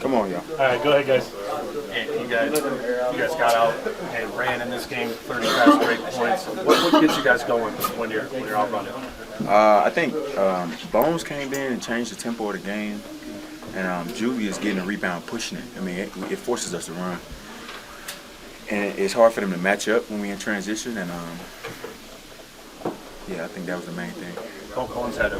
Come on, y'all. All right, go ahead, guys. Hey, you guys got out and ran in this game, 35 straight points. What gets you guys going when you're out running? I think Bones came in and changed the tempo of the game, and Julius getting a rebound, pushing it. I mean, it forces us to run, and it's hard for them to match up when we're in transition. And yeah, I think that was the main thing. Bones had a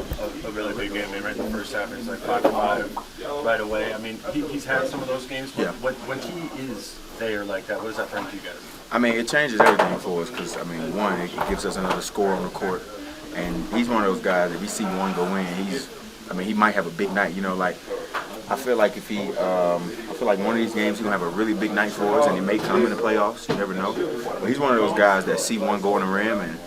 really big game. I mean, right in the first half, he's like 5 for 5 right away. I mean, he's had some of those games. But Yeah. when he is there like that, what does that bring to you guys? I mean, it changes everything for us because, I mean, one, it gives us another score on the court. And he's one of those guys, if we see one go in, he might have a big night. You know, like, I feel like one of these games he's going to have a really big night for us, and he may come in the playoffs. You never know. But he's one of those guys that see one go in the rim, and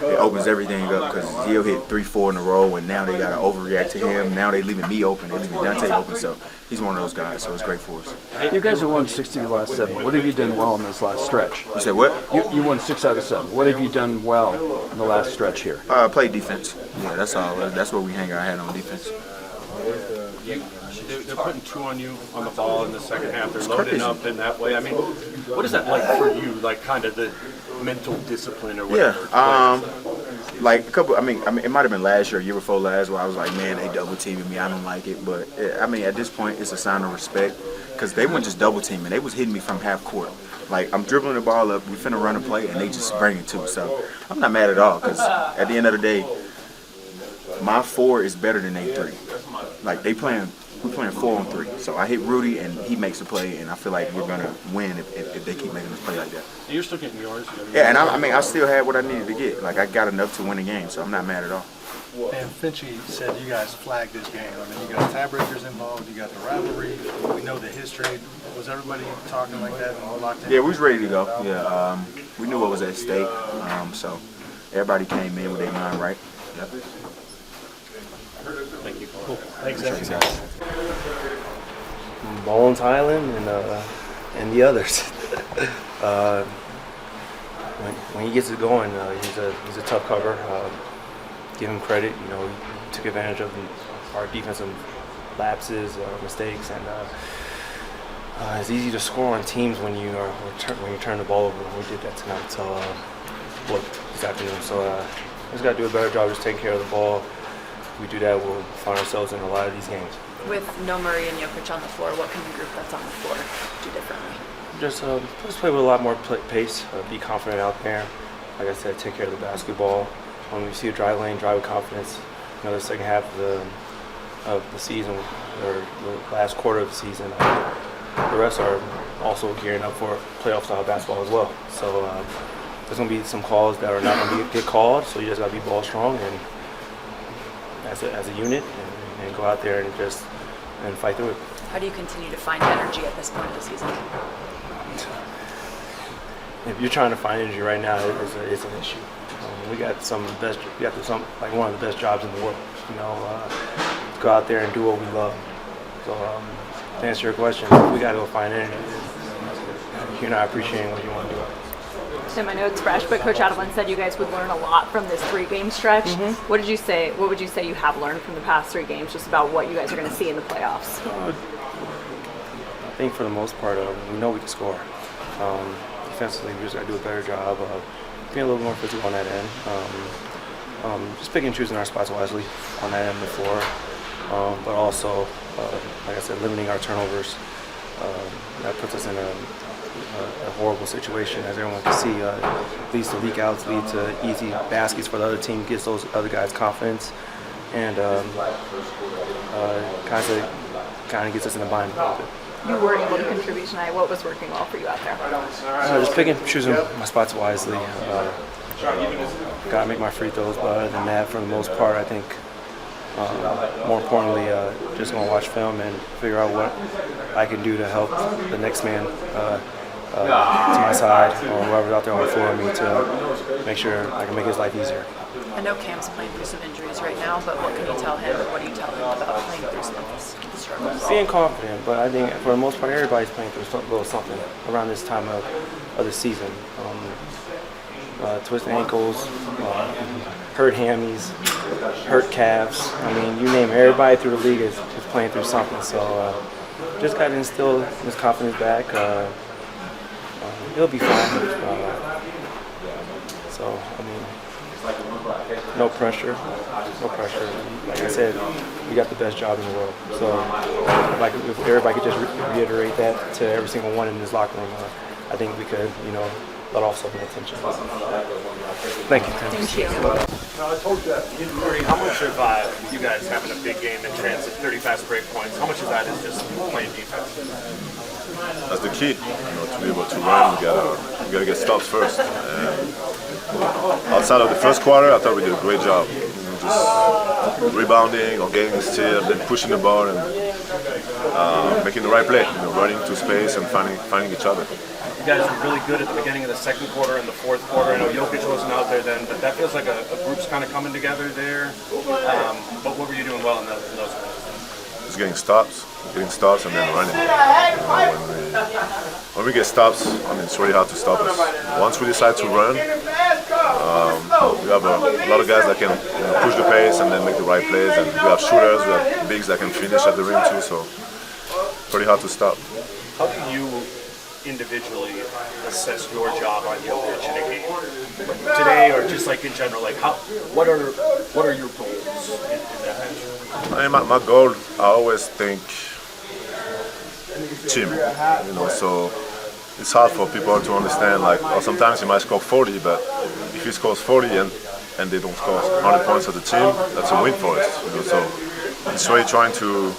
it opens everything up because he'll hit 3-4 in a row, and now they got to overreact to him. Now they leaving me open. They leaving Dante open. So he's one of those guys, so it's great for us. You guys have won 6 of your last 7. What have you done well in this last stretch? You said what? You won 6 out of 7. What have you done well in the last stretch here? Play defense. Yeah, that's all. That's what we hang our hat on, defense. They're putting 2 on you on the ball in the second half. They're loading up in that way. I mean, what is that like for you? Like kind of the mental discipline or whatever? Yeah. Like a couple. I mean, it might have been last year, year before last, where I was like, man, they double teaming me. I don't like it. But I mean, at this point, it's a sign of respect because they weren't just double teaming. They was hitting me from half court. Like I'm dribbling the ball up, we finna run a play, and they just bring it to. So I'm not mad at all because at the end of the day, my 4 is better than their 3. Like we're playing 4 on 3. So I hit Rudy and he makes a play, and I feel like we're gonna win if they keep making us play like that. You're still getting yours. Yeah, and I still had what I needed to get. Like I got enough to win the game, so I'm not mad at all. And Finchie said you guys flagged this game. I mean, you got tiebreakers involved, you got the rivalry, we know the history. Was everybody talking like that and locked in? Yeah, we was ready to go. Yeah, we knew what was at stake, so everybody came in with their mind right. Yep. Thank you. Cool. Thanks, guys. Bones Highland and the others. When he gets it going, he's a tough cover. Give him credit. You know, he took advantage of our defensive lapses, mistakes, and it's easy to score on teams when you turn the ball over. And we did that tonight. So, this afternoon. So, we just got to do a better job just taking care of the ball. If we do that, we'll find ourselves in a lot of these games. With no Murray and Jokic on the floor, what can the group that's on the floor do differently? Just play with a lot more pace, be confident out there. Like I said, take care of the basketball. When you see a drive lane, drive with confidence. You know, the second half of the season, or the last quarter of the season, the rest are also gearing up for playoff-style basketball as well. So there's going to be some calls that are not going to get called, so you just got to be ball strong and as a unit and go out there and fight through it. How do you continue to find energy at this point of the season? If you're trying to find energy right now, it's an issue. We got one of the best jobs in the world. You know, to go out there and do what we love. So to answer your question, we got to go find energy. You're not appreciating what you want to do. Tim, I know it's fresh, but Coach Adelman said you guys would learn a lot from this 3-game stretch. Mm-hmm. What would you say you have learned from the past 3 games, just about what you guys are going to see in the playoffs? I think for the most part, we know we can score. Defensively, we just got to do a better job of being a little more physical on that end. Just picking and choosing our spots wisely on that end of the floor. But also, like I said, limiting our turnovers. That puts us in a horrible situation, as everyone can see. Leads to leak outs, leads to easy baskets for the other team, gets those other guys confidence, and kind of gets us in a bind a little bit. You were able to contribute tonight. What was working well for you out there? Just picking, choosing my spots wisely. Got to make my free throws, but other than that, for the most part, I think more importantly, just going to watch film and figure out what I can do to help the next man to my side or whoever's out there on the floor with me to make sure I can make his life easier. I know Cam's playing through some injuries right now, but what can you tell him, or what do you tell him about playing through some of his struggles? Being confident, but I think for the most part, everybody's playing through a little something around this time of the season. Twisted ankles, hurt hammies, hurt calves. I mean, you name it. Everybody through the league is playing through something. So just got to instill his confidence back. He'll be fine. So, I mean, no pressure. No pressure. Like I said, we got the best job in the world. So, like, if everybody could just reiterate that to every single one in this locker room, I think we could, let off some of the tension. Thank you. Thank you. Rudy, how much of you guys having a big game in transit, 30 fast break points, how much of that is just playing defense? That's the key, to be able to run, we gotta get stops first. And outside of the first quarter, I thought we did a great job. Just rebounding or getting the steal, then pushing the ball and making the right play. Running to space and finding each other. You guys were really good at the beginning of the second quarter and the fourth quarter. I know Jokic wasn't out there then, but that feels like a group's kind of coming together there. But what were you doing well in those minutes? Just getting stops and then running. When we get stops, it's really hard to stop us. Once we decide to run, we have a lot of guys that can push the pace and then make the right plays. And we have shooters, we have bigs that can finish at the rim too, so pretty hard to stop. How do you individually assess your job on Jokic in a game? Today or just like in general, like what are your goals in that match? My goal, I always think team, so it's hard for people to understand, or sometimes he might score 40, but if he scores 40 and they don't score 100 points as a team, that's a win for us, so it's really trying to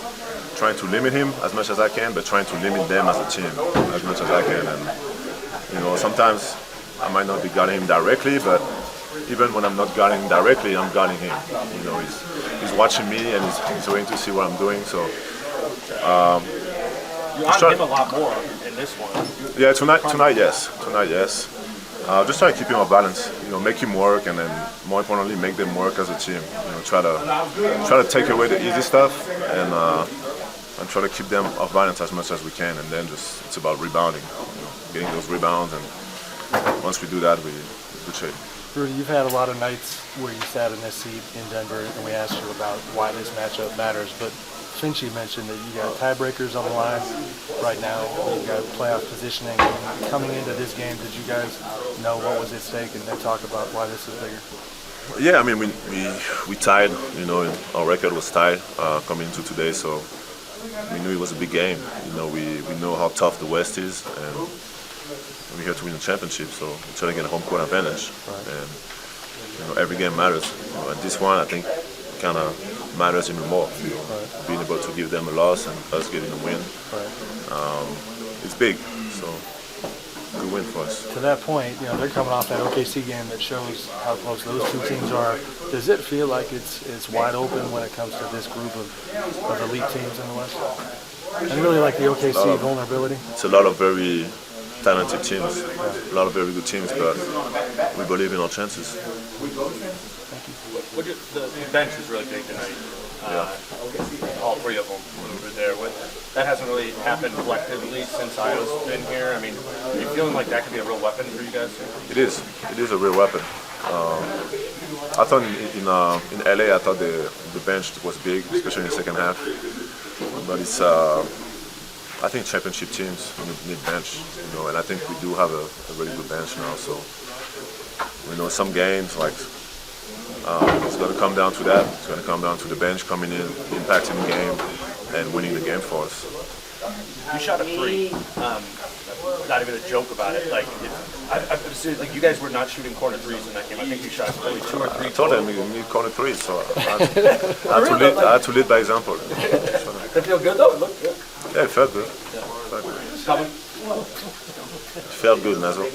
limit him as much as I can, but trying to limit them as a team as much as I can. And sometimes I might not be guarding him directly, but even when I'm not guarding him directly, I'm guarding him. He's watching me and he's waiting to see what I'm doing. So you on him a lot more in this one. Yeah, tonight, yes. Just try to keep him off balance. Make him work, and then more importantly, make them work as a team. Try to take away the easy stuff and try to keep them off balance as much as we can, and then it's about rebounding, getting those rebounds, and once we do that, we're in good shape. Rudy, you've had a lot of nights where you sat in this seat in Denver, and we asked you about why this matchup matters, but Finchie mentioned that you got tiebreakers on the line right now, you got playoff positioning. Coming into this game, did you guys know what was at stake and then talk about why this is bigger? Yeah, we tied, our record was tied coming into today, so we knew it was a big game. We know how tough the West is, and we're here to win the championship, so we're trying to get a home court advantage. Right. And every game matters. And this one, I think, kind of matters even more. Right. Being able to give them a loss and us getting a win, it's big. So good win for us. To that point, they're coming off that OKC game that shows how close those two teams are. Does it feel like it's wide open when it comes to this group of elite teams in the West? And really like the OKC vulnerability? It's a lot of very talented teams, a lot of very good teams, but we believe in our chances. The bench is really big tonight. All three of them over there. That hasn't really happened collectively since Io's been here. Are you feeling like that could be a real weapon for you guys? It is. It is a real weapon. I thought in LA, I thought the bench was big, especially in the second half. But it's I think championship teams need bench, and I think we do have a really good bench now. So some games it's going to come down to that. It's going to come down to the bench coming in, impacting the game, and winning the game for us. You shot a three. Not even a joke about it. You guys were not shooting corner threes in that game. I think you shot only 2 or 3. I told them we need corner threes, so I had to lead by example. Did it feel good though? It looked good. Yeah, it felt good. It felt good, Nazo.